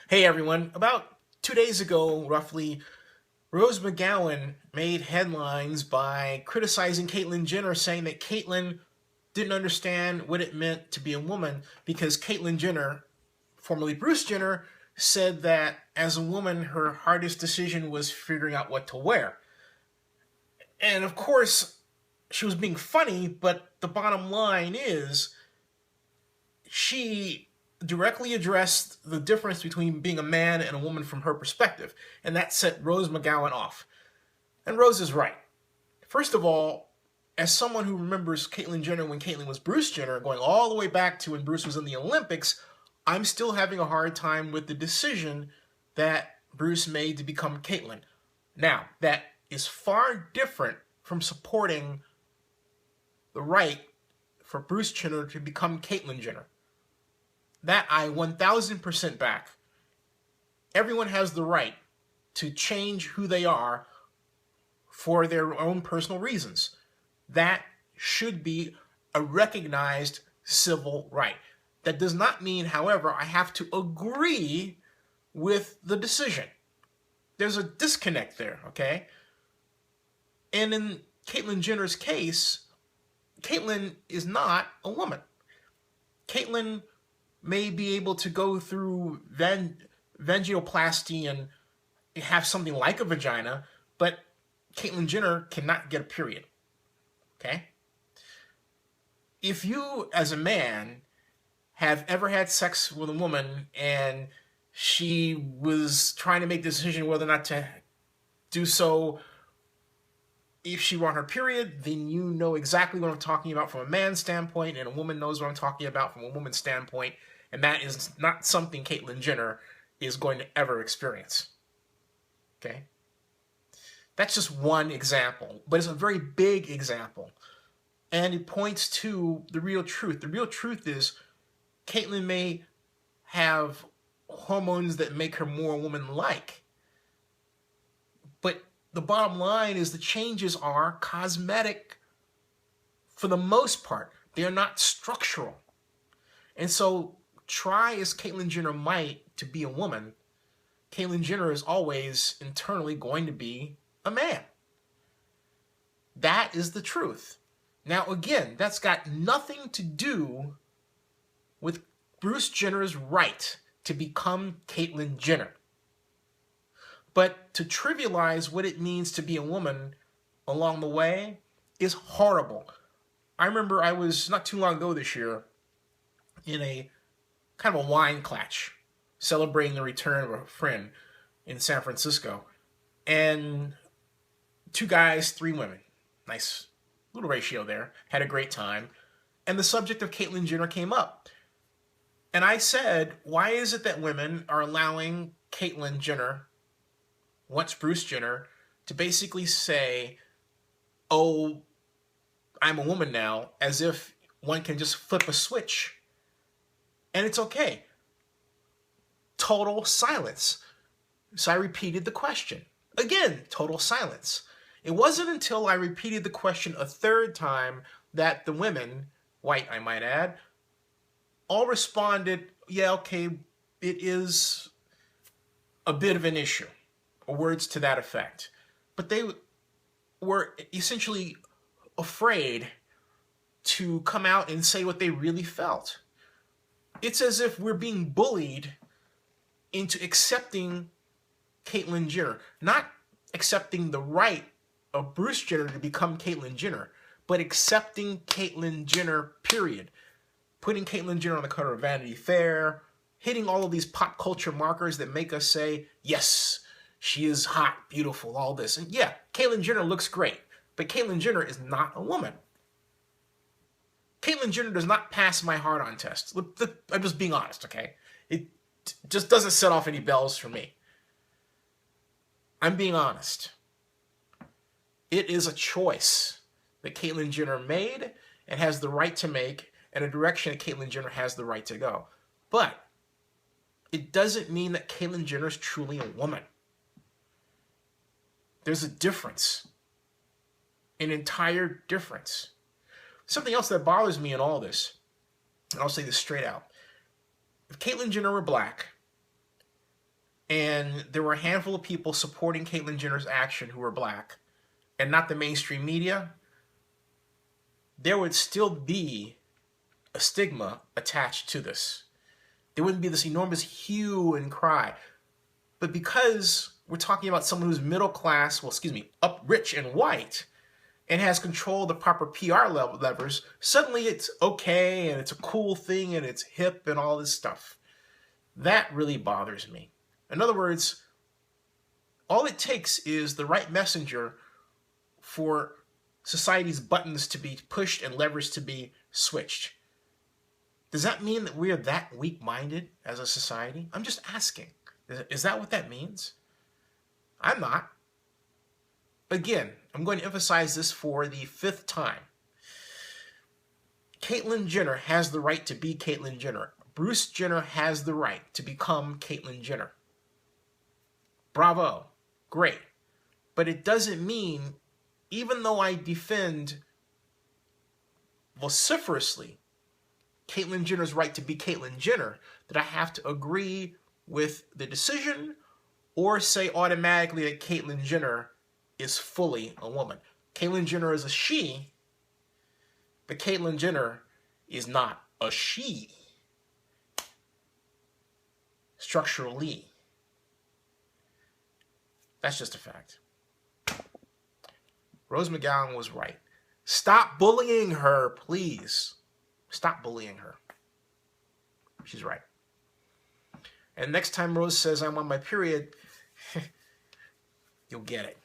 Hey everyone, about 2 days ago, roughly, Rose McGowan made headlines by criticizing Caitlyn Jenner, saying that Caitlyn didn't understand what it meant to be a woman because Caitlyn Jenner, formerly Bruce Jenner, said that as a woman, her hardest decision was figuring out what to wear. And of course, she was being funny, but the bottom line is she directly addressed the difference between being a man and a woman from her perspective, and that set Rose McGowan off. And Rose is right. First of all, as someone who remembers Caitlyn Jenner when Caitlyn was Bruce Jenner, going all the way back to when Bruce was in the Olympics, I'm still having a hard time with the decision that Bruce made to become Caitlyn. Now, that is far different from supporting the right for Bruce Jenner to become Caitlyn Jenner. That I 1000% back. Everyone has the right to change who they are for their own personal reasons. That should be a recognized civil right. That does not mean, however, I have to agree with the decision. There's a disconnect there, okay? And in Caitlyn Jenner's case, Caitlyn is not a woman. Caitlyn may be able to go through vaginoplasty and have something like a vagina, but Caitlyn Jenner cannot get a period. Okay? If you, as a man, have ever had sex with a woman and she was trying to make the decision whether or not to do so if she were on her period, then you know exactly what I'm talking about from a man's standpoint, and a woman knows what I'm talking about from a woman's standpoint, and that is not something Caitlyn Jenner is going to ever experience. Okay? That's just one example, but it's a very big example, and it points to the real truth. The real truth is Caitlyn may have hormones that make her more woman-like, but the bottom line is the changes are cosmetic for the most part. They are not structural. And so try as Caitlyn Jenner might to be a woman, Caitlyn Jenner is always internally going to be a man. That is the truth. Now again, that's got nothing to do with Bruce Jenner's right to become Caitlyn Jenner. But to trivialize what it means to be a woman along the way is horrible. I remember I was, not too long ago this year, in a kind of a wine clutch, celebrating the return of a friend in San Francisco. And 2 guys, 3 women. Nice little ratio there. Had a great time. And the subject of Caitlyn Jenner came up. And I said, why is it that women are allowing Caitlyn Jenner, once Bruce Jenner, to basically say, oh, I'm a woman now, as if one can just flip a switch and it's okay. Total silence. So I repeated the question. Again, total silence. It wasn't until I repeated the question a 3rd time that the women, white I might add, all responded, yeah, okay, it is a bit of an issue, or words to that effect. But they were essentially afraid to come out and say what they really felt. It's as if we're being bullied into accepting Caitlyn Jenner. Not accepting the right of Bruce Jenner to become Caitlyn Jenner, but accepting Caitlyn Jenner, period. Putting Caitlyn Jenner on the cover of Vanity Fair, hitting all of these pop culture markers that make us say, yes, she is hot, beautiful, all this. And yeah, Caitlyn Jenner looks great, but Caitlyn Jenner is not a woman. Caitlyn Jenner does not pass my hard-on test. I'm just being honest, okay? It just doesn't set off any bells for me. I'm being honest. It is a choice that Caitlyn Jenner made and has the right to make, and a direction that Caitlyn Jenner has the right to go. But it doesn't mean that Caitlyn Jenner is truly a woman. There's a difference. An entire difference. Something else that bothers me in all this, and I'll say this straight out. If Caitlyn Jenner were black, and there were a handful of people supporting Caitlyn Jenner's action who were black, and not the mainstream media, there would still be a stigma attached to this. There wouldn't be this enormous hue and cry. But because we're talking about someone who's middle class, well, excuse me, up rich and white, and has control of the proper PR levers, suddenly it's okay and it's a cool thing and it's hip and all this stuff. That really bothers me. In other words, all it takes is the right messenger for society's buttons to be pushed and levers to be switched. Does that mean that we are that weak-minded as a society? I'm just asking. Is that what that means? I'm not. Again, I'm going to emphasize this for the 5th time. Caitlyn Jenner has the right to be Caitlyn Jenner. Bruce Jenner has the right to become Caitlyn Jenner. Bravo. Great. But it doesn't mean, even though I defend vociferously Caitlyn Jenner's right to be Caitlyn Jenner, that I have to agree with the decision or say automatically that Caitlyn Jenner is fully a woman. Caitlyn Jenner is a she, but Caitlyn Jenner is not a she. Structurally. That's just a fact. Rose McGowan was right. Stop bullying her, please. Stop bullying her. She's right. And next time Rose says I'm on my period, you'll get it.